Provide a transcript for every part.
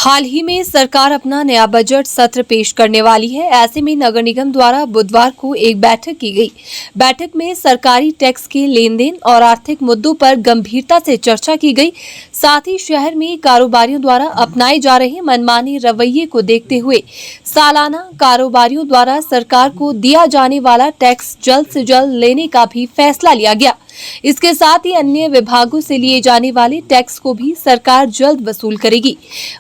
हाल ही में सरकार अपना नया बजट सत्र पेश करने वाली है। ऐसे में नगर निगम द्वारा बुधवार को एक बैठक की गई। बैठक में सरकारी टैक्स के लेन देन और आर्थिक मुद्दों पर गंभीरता से चर्चा की गई। साथ ही शहर में कारोबारियों द्वारा अपनाए जा रहे मनमाने रवैये को देखते हुए सालाना कारोबारियों द्वारा सरकार को दिया जाने वाला टैक्स जल्द से जल्द लेने का भी फैसला लिया गया। इसके साथ ही अन्य विभागों से लिए जाने वाले टैक्स को भी सरकार जल्द वसूल करेगी।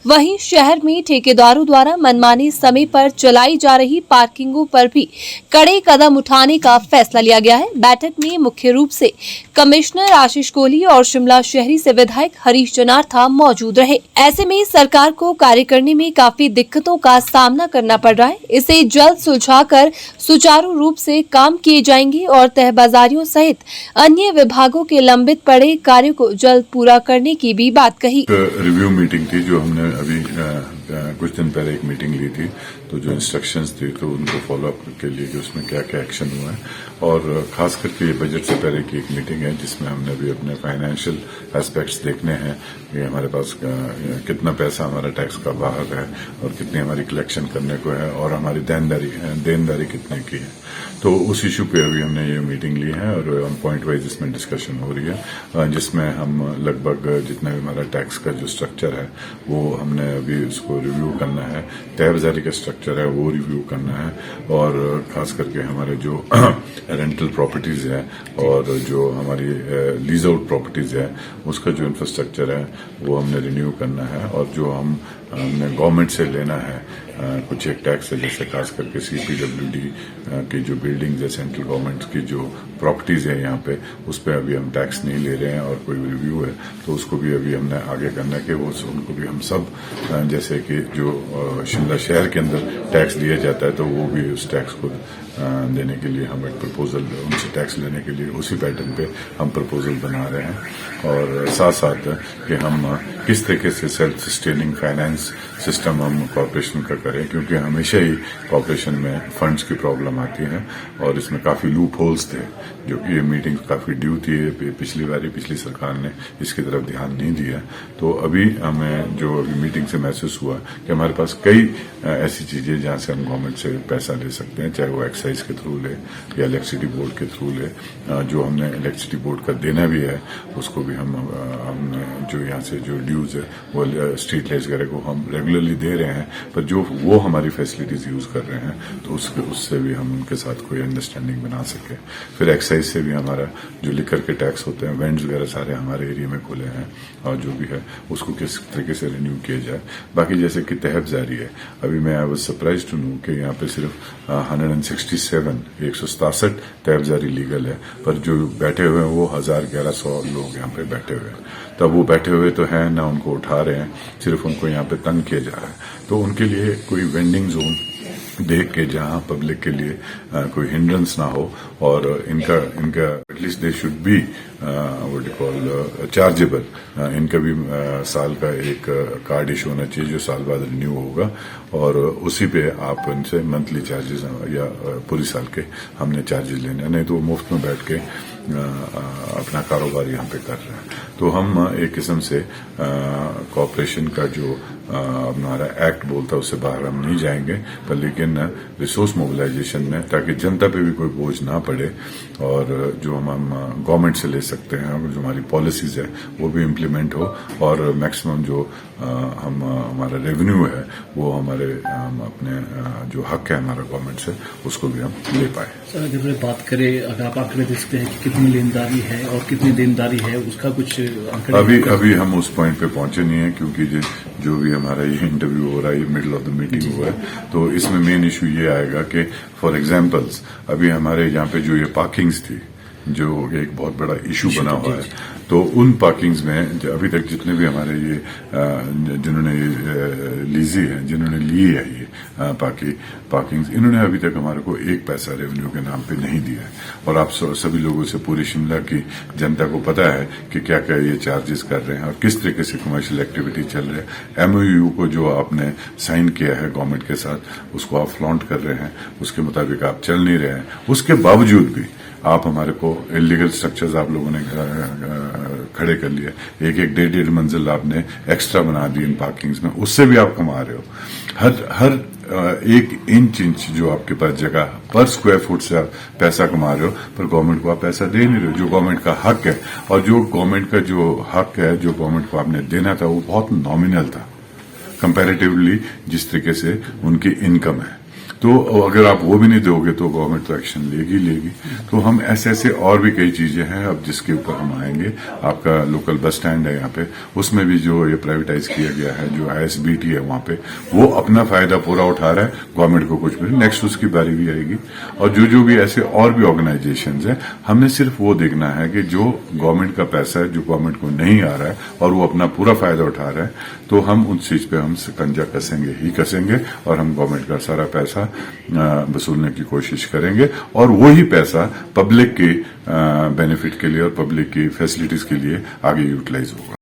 वहीं शहर में ठेकेदारों द्वारा मनमाने समय पर चलाई जा रही पार्किंगों पर भी कड़े कदम उठाने का फैसला लिया गया है। बैठक में मुख्य रूप से कमिश्नर आशीष कोहली और शिमला शहरी से विधायक हरीश जनार्था मौजूद रहे। ऐसे में सरकार को कार्य करने में काफी दिक्कतों का सामना करना पड़ रहा है। इसे जल्द सुलझाकर सुचारू रूप से काम किए जाएंगे और तहबाजारियों सहित अन्य विभागों के लंबित पड़े कार्यों को जल्द पूरा करने की भी बात कही। रिव्यू मीटिंग थी जो हमने अभी कुछ दिन पहले एक मीटिंग ली थी, तो जो इंस्ट्रक्शंस थी तो उनको फॉलो अप के लिए कि उसमें क्या क्या एक्शन हुआ है, और खास करके ये बजट से पहले की एक मीटिंग है जिसमें हमने भी अपने फाइनेंशियल एस्पेक्ट्स देखने हैं कि हमारे पास कितना पैसा हमारा टैक्स का बाहर है और कितनी हमारी कलेक्शन करने को है और हमारी देनदारी कितने की है। तो उस इशू पे अभी हमने ये मीटिंग ली है और पॉइंट वाइज इसमें डिस्कशन हो रही है, जिसमें हम लगभग जितना भी हमारा टैक्स का जो स्ट्रक्चर है वो हमने अभी उसको रिव्यू करना है। तहबाजारी का स्ट्रक्चर है वो रिव्यू करना है, और खास करके हमारे जो रेंटल प्रॉपर्टीज है और जो हमारी लीज आउट प्रॉपर्टीज है उसका जो इंफ्रास्ट्रक्चर है वो हमने रिन्यू करना है। और जो हमने गवर्नमेंट से लेना है कुछ एक टैक्स है, जैसे खास करके CPWD की जो बिल्डिंग्स है, सेंट्रल गवर्नमेंट की जो प्रॉपर्टीज है यहाँ पे, उस पर अभी हम टैक्स नहीं ले रहे हैं और कोई रिव्यू है तो उसको भी अभी हमने आगे करना है कि वो उनको भी हम सब जैसे कि जो शिमला शहर के अंदर टैक्स दिया जाता है तो वो भी उस टैक्स को देने के लिए हम एक प्रपोजल उनसे टैक्स लेने के लिए उसी पैटर्न पे हम प्रपोजल बना रहे हैं। और साथ साथ कि हम किस तरीके से सेल्फ सस्टेनिंग फाइनेंस सिस्टम हम कॉर्पोरेशन का करें, क्योंकि हमेशा ही कॉर्पोरेशन में फंड्स की प्रॉब्लम आती है और इसमें काफी लूप होल्स थे, जो कि ये मीटिंग काफी ड्यू थी। पिछली सरकार ने इसकी तरफ ध्यान नहीं दिया। तो अभी हमें जो अभी मीटिंग से महसूस हुआ कि हमारे पास कई ऐसी चीजें जहां से हम गवर्नमेंट से पैसा ले सकते हैं, चाहे वो एक्साइज के थ्रू ले या इलेक्ट्रिसिटी बोर्ड के थ्रू ले। जो हमने इलेक्ट्रिसिटी बोर्ड का देना भी है उसको भी हमने जो यहाँ से जो ड्यूज है वो स्ट्रीट लाइट्स वगैरह को हम रेगुलरली दे रहे हैं, पर जो वो हमारी फैसिलिटीज यूज कर रहे हैं तो उससे भी हम उनके साथ कोई अंडरस्टैंडिंग बना सके। फिर एक्साइज से भी हमारा जो लिकर के टैक्स होते हैं, वेंड्स वगैरह सारे हमारे एरिया में खुले हैं और जो भी है उसको किस तरीके से रिन्यू किया जाए। बाकी जैसे कि तहबाजारी है, अभी मैं I was surprised to know कि यहाँ पे सिर्फ 167 तहबाजारी लीगल है, पर जो बैठे हुए हैं वो 1100 लोग यहाँ पे बैठे हुए हैं। तब वो बैठे हुए तो हैं ना, उनको उठा रहे हैं, सिर्फ उनको यहाँ पे तंग किया जा रहा है। तो उनके लिए कोई वेंडिंग जोन देख के जहां पब्लिक के लिए कोई हिंड्रेंस ना हो, और इनका at least they should be what you call chargeable. इनका भी साल का एक कार्ड इशू होना चाहिए जो साल बाद रिन्यू होगा, और उसी पे आप इनसे मंथली चार्जेस या पूरी साल के हमने चार्जेस लेने, नहीं तो मुफ्त में बैठ के अपना कारोबार यहाँ पे कर रहे हैं। तो हम एक किस्म से कॉर्पोरेशन का जो हमारा एक्ट बोलता है उससे बाहर हम नहीं जाएंगे, पर लेकिन रिसोर्स मोबिलाइजेशन में, ताकि जनता पे भी कोई बोझ ना पड़े, और जो हम गवर्नमेंट से ले सकते हैं और जो हमारी पॉलिसीज है वो भी इम्प्लीमेंट हो, और मैक्सिमम जो हमारा रेवेन्यू है वो हमारे अपने जो हक है हमारा गवर्नमेंट से उसको भी हम ले पाए। सर अगर बात करें, अगर आप आंकड़े देखते हैं कि कितनी लेनदारी है और कितनी देनदारी है, उसका कुछ अभी हम उस पॉइंट पे पहुंचे नहीं है, क्योंकि जो भी हमारा ये इंटरव्यू हो रहा है, ये मिडिल ऑफ द मीटिंग हुआ है, तो इसमें मेन इशू ये आएगा कि फॉर एग्जांपल्स अभी हमारे यहाँ पे जो ये पार्किंग्स थी जो एक बहुत बड़ा इशू बना हुआ है, तो उन पार्किंग्स में अभी तक जितने भी हमारे ये जिन्होंने जिन्होंने ली है ये पार्किंग्स, इन्होंने अभी तक हमारे को एक पैसा रेवेन्यू के नाम पे नहीं दिया है। और आप सभी लोगों से, पूरी शिमला की जनता को पता है कि क्या क्या ये चार्जेस कर रहे हैं और किस तरीके से कमर्शियल एक्टिविटी चल रही है। MOU को जो आपने साइन किया है गवर्नमेंट के साथ, उसको आप फ्लॉन्ट कर रहे हैं, उसके मुताबिक आप चल नहीं रहे हैं। उसके बावजूद भी आप हमारे को इलीगल स्ट्रक्चर्स आप लोगों ने खड़े कर लिए, एक 1.5 मंजिल आपने एक्स्ट्रा बना दी इन पार्किंग्स में, उससे भी आप कमा रहे हो। हर 1 इंच जो आपके पास जगह पर स्क्वायर फुट से आप पैसा कमा रहे हो, पर गवर्नमेंट को आप पैसा दे नहीं रहे हो, जो गवर्नमेंट का हक है। और जो गवर्नमेंट का जो हक है, जो गवर्नमेंट को आपने देना था, वो बहुत नॉमिनल था कंपैरेटिवली जिस तरीके से उनकी इनकम है। तो अगर आप वो भी नहीं दोगे तो गवर्नमेंट तो एक्शन लेगी। तो हम ऐसे और भी कई चीजें हैं अब जिसके ऊपर हम आएंगे। आपका लोकल बस स्टैंड है यहाँ पे, उसमें भी जो ये प्राइवेटाइज किया गया है, जो ISBT है वहां पे, वो अपना फायदा पूरा उठा रहा है, गवर्नमेंट को कुछ भी। नेक्स्ट उसकी बारी भी आएगी। और जो भी ऐसे और भी ऑर्गेनाइजेशंस हैं, हमने सिर्फ वो देखना है कि जो गवर्नमेंट का पैसा है, जो गवर्नमेंट को नहीं आ रहा है और वो अपना पूरा फायदा उठा रहा है, तो हम उन चीज पे हम शिकंजा कसेंगे और हम गवर्नमेंट का सारा पैसा वसूलने की कोशिश करेंगे। और वही पैसा पब्लिक के बेनिफिट के लिए और पब्लिक की फैसिलिटीज के लिए आगे यूटिलाइज होगा।